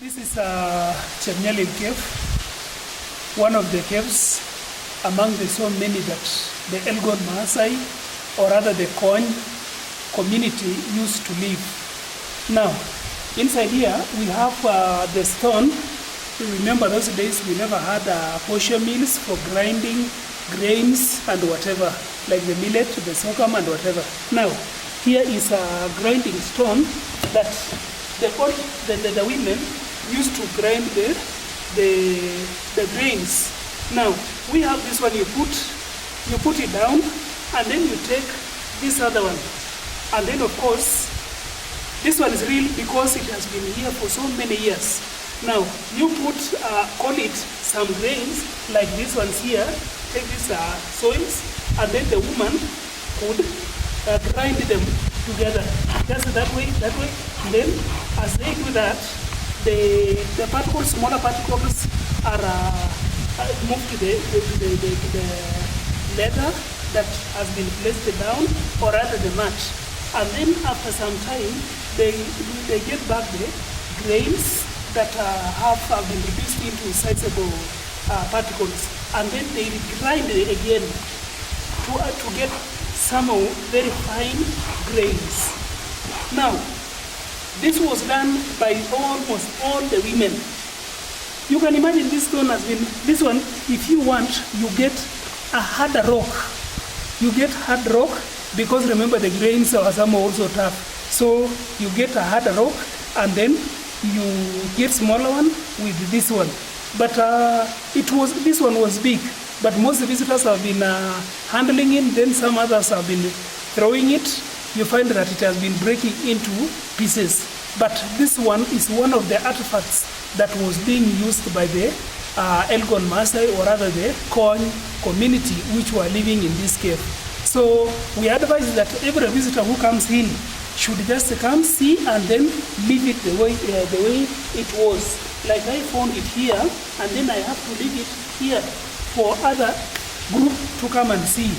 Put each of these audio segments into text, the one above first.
This is Chepnyalil cave, one of the caves among the so many that the Elgon Maasai or rather the Kony community used to live. Now, inside here we have the stone. Remember those days we never had posho mills for grinding grains and whatever, like the millet, the sorghum and whatever. Now, here is a grinding stone that the women used to grind the grains. Now, we have this one, you put it down, and then you take this other one. And then of course, this one is real because it has been here for so many years. Now, you call it some grains, like this one's here, take these soils, and then the woman could grind them together. Just that way, and then as they do that, the particles, smaller particles are moved to the leather that has been placed down, or rather the mat. And then after some time, they get back the grains that have been reduced into sizable particles, and then they grind it again to get some very fine grains. Now, this was done by almost all the women. You can imagine this stone has been, this one, if you want, you get a hard rock. You get hard rock because remember the grains are some also tough. So you get a hard rock and then you get smaller one with this one. But this one was big, but most visitors have been handling it, then some others have been throwing it. You find that it has been breaking into pieces. But this one is one of the artifacts that was being used by the Elgon Maasai, or rather the Kony community, which were living in this cave. So we advise that every visitor who comes in should just come, see, and then leave it the way it was. Like I found it here, and then I have to leave it here for other group to come and see.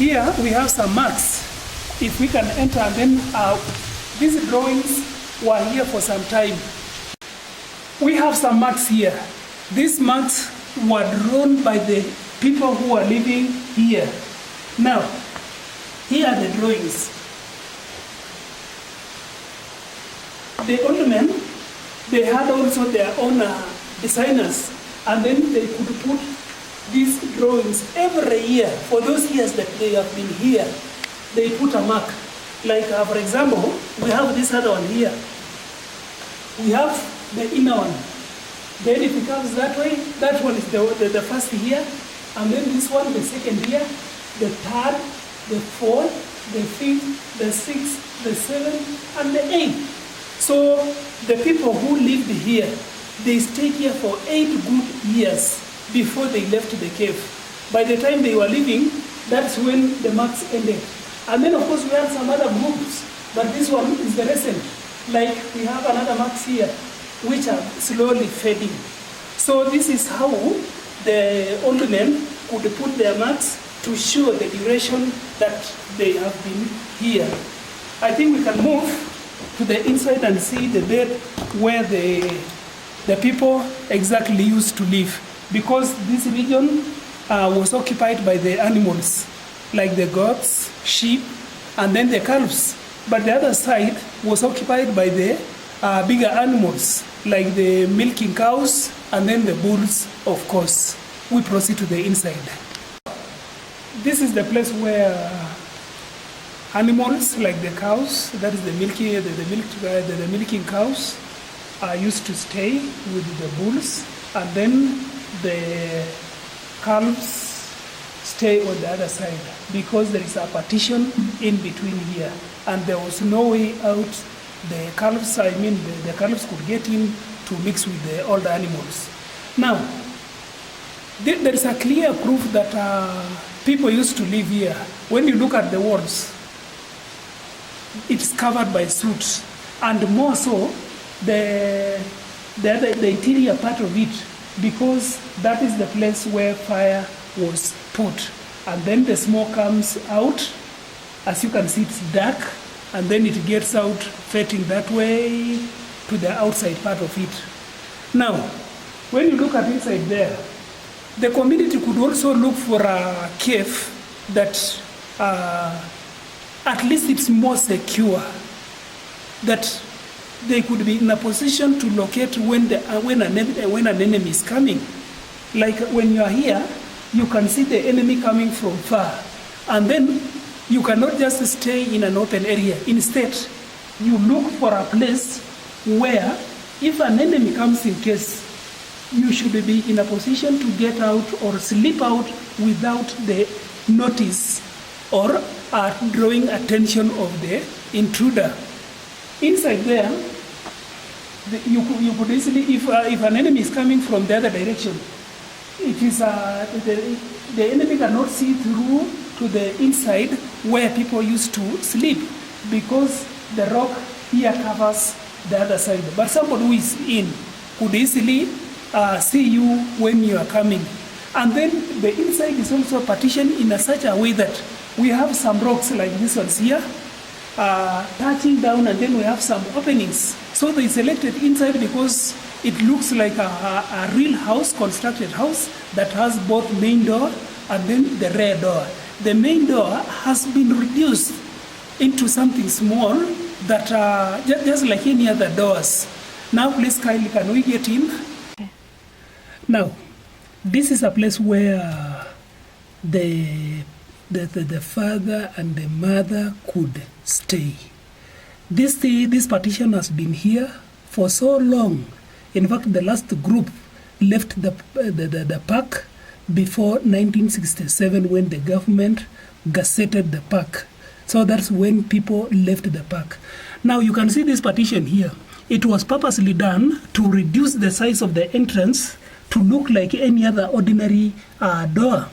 Here we have some marks. If we can enter, and then these drawings were here for some time. We have some marks here. These marks were drawn by the people who are living here. Now, here are the drawings. The old men, they had also their own designers, and then they could put these drawings every year. For those years that they have been here, they put a mark. Like for example, we have this other one here. We have the inner one. Then if it comes that way, that one is the first year, and then this one, the second year, the third, the fourth, the fifth, the sixth, the seventh, and the eighth. So the people who lived here, they stayed here for 8 good years before they left the cave. By the time they were leaving, that's when the marks ended. And then of course we have some other groups, but this one is the recent. Like we have another marks here, which are slowly fading. So this is how the old men could put their marks to show the duration that they have been here. I think we can move to the inside and see the bed where the people exactly used to live, because this region was occupied by the animals, like the goats, sheep, and then the calves. But the other side was occupied by the bigger animals, like the milking cows, and then the bulls, of course. We proceed to the inside. This is the place where animals, like the cows, that is the milking cows, used to stay with the bulls, and then the calves stay on the other side, because there is a partition in between here, and there was no way out. The calves, the calves could get in to mix with the older animals. Now, there is a clear proof that people used to live here. When you look at the walls, it's covered by soot, and more so the interior part of it, because that is the place where fire was put, and then the smoke comes out. As you can see, it's dark, and then it gets out, fading that way to the outside part of it. Now, when you look at inside there, the community could also look for a cave that at least it's more secure, that they could be in a position to locate when an enemy is coming. Like when you are here, you can see the enemy coming from far. And then you cannot just stay in an open area. Instead, you look for a place where if an enemy comes in case, you should be in a position to get out or slip out without the notice or drawing attention of the intruder. Inside there, you could easily, if an enemy is coming from the other direction, it is the enemy cannot see through to the inside where people used to sleep because the rock here covers the other side. But somebody who is in could easily see you when you are coming. And then the inside is also partitioned in such a way that we have some rocks like this ones here, touching down, and then we have some openings. So they selected inside because it looks like a real house, constructed house, that has both main door and then the rear door. The main door has been reduced into something small that just like any other doors. Now please kindly, can we get in? Okay. Now, this is a place where the father and the mother could stay. This partition has been here for so long. In fact, the last group left the park before 1967 when the government gazetted the park. So that's when people left the park. Now you can see this partition here. It was purposely done to reduce the size of the entrance to look like any other ordinary door.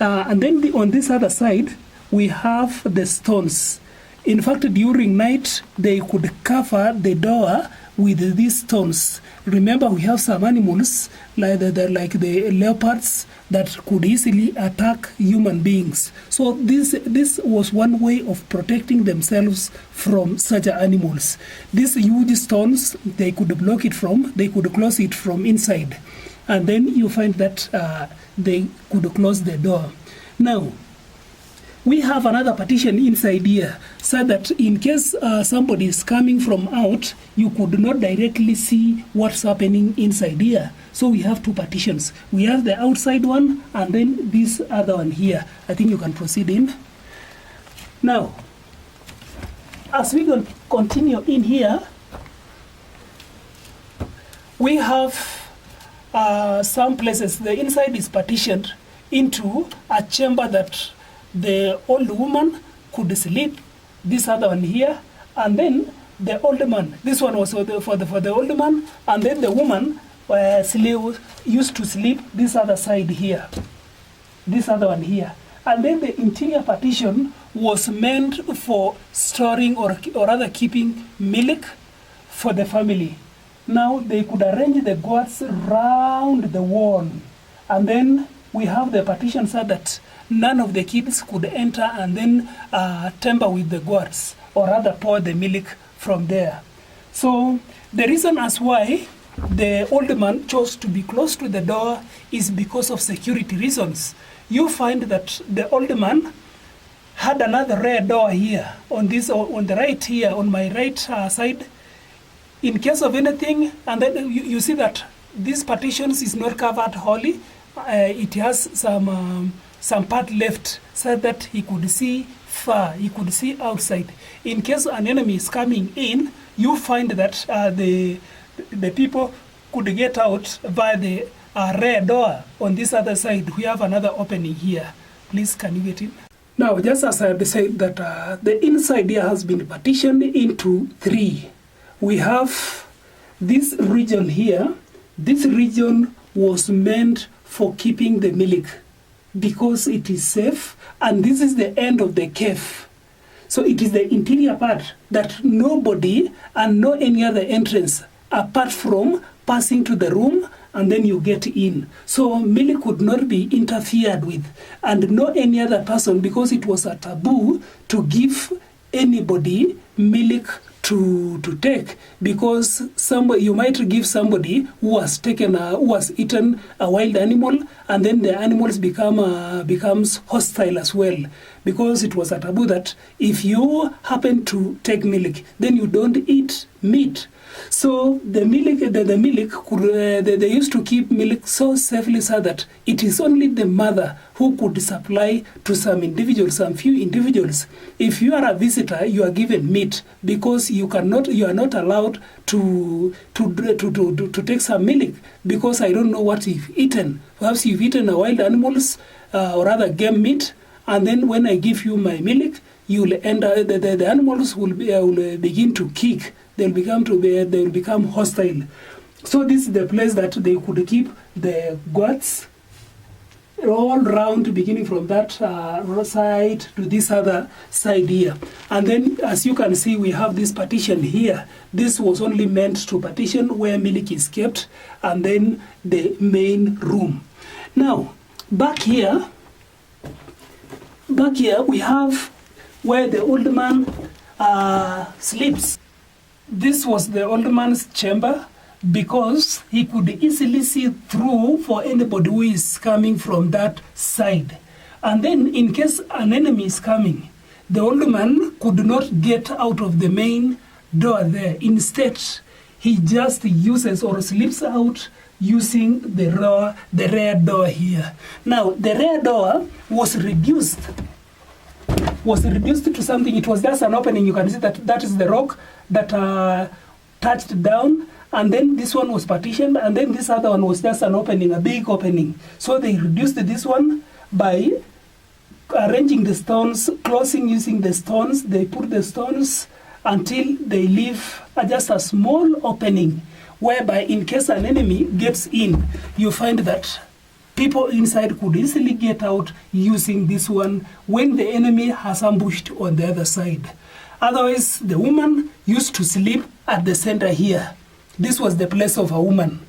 And then on this other side, we have the stones. In fact, during night, they could cover the door with these stones. Remember, we have some animals like the leopards that could easily attack human beings. So this was one way of protecting themselves from such animals. These huge stones, they could block it they could close it from inside. And then you find that they could close the door. Now, we have another partition inside here, so that in case somebody is coming from out, you could not directly see what's happening inside here. So we have two partitions. We have the outside one, and then this other one here. I think you can proceed in. Now, as we continue in here, we have some places. The inside is partitioned into a chamber that the old woman could sleep, this other one here, and then the old man. This one was for the old man, and then the woman used to sleep this other side here, this other one here. And then the interior partition was meant for storing or rather keeping milk for the family. Now they could arrange the gourds round the wall, and then we have the partition so that none of the kids could enter and then tamper with the gourds or rather pour the milk from there. So the reason as why the old man chose to be close to the door is because of security reasons. You find that the old man had another rear door here on the right here, on my right side, in case of anything. And then you see that this partitions is not covered wholly. It has some part left so that he could see far, he could see outside. In case an enemy is coming in, you find that the people could get out via the rear door. On this other side, we have another opening here. Please, can you get in? Now, just as I said that the inside here has been partitioned into three. We have this region here. This region was meant for keeping the milk because it is safe, and this is the end of the cave. So it is the interior part that nobody and no any other entrance apart from passing to the room and then you get in. So milk could not be interfered with, and no any other person, because it was a taboo to give anybody milk to take, because you might give somebody who has eaten a wild animal, and then the animals becomes hostile as well, because it was a taboo that if you happen to take milk, then you don't eat meat. So the milk, they used to keep milk so safely so that it is only the mother who could supply to some few individuals. If you are a visitor, you are given meat, because you are not allowed to take some milk, because I don't know what you've eaten. Perhaps you've eaten a wild animals or rather game meat, and then when I give you my milk, you'll end the animals will begin to kick. They will become hostile. So this is the place that they could keep the goats all round, beginning from that side to this other side here. And then, as you can see, we have this partition here. This was only meant to partition where milk is kept, and then the main room. Now, back here we have where the old man sleeps. This was the old man's chamber, because he could easily see through for anybody who is coming from that side. And then in case an enemy is coming, the old man could not get out of the main door there. Instead, he just uses or slips out using the rear door here. Now, the rear door was reduced to something. It was just an opening. You can see that is the rock that touched down, and then this one was partitioned, and then this other one was just an opening, a big opening. So they reduced this one by arranging the stones, closing using the stones. They put the stones until they leave just a small opening, whereby in case an enemy gets in, you find that people inside could easily get out using this one when the enemy has ambushed on the other side. Otherwise, the woman used to sleep at the center here. This was the place of a woman,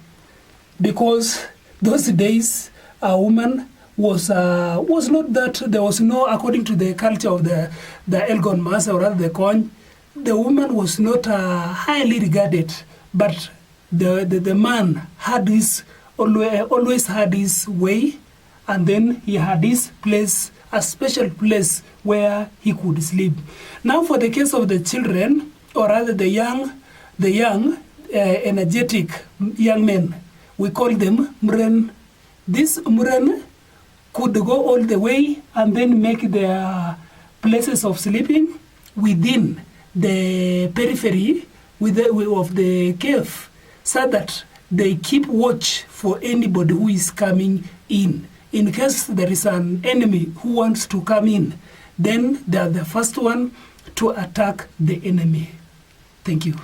because those days a woman was not that, there was no, according to the culture of the Elgon Mass, or rather the Kony, the woman was not highly regarded, but the man had always had his way, and then he had his place, a special place where he could sleep. Now, for the case of the children, or rather the young, energetic young men, we call them Mren. This Mren could go all the way and then make their places of sleeping within the periphery of the cave, so that they keep watch for anybody who is coming in. In case there is an enemy who wants to come in, then they are the first one to attack the enemy. Thank you.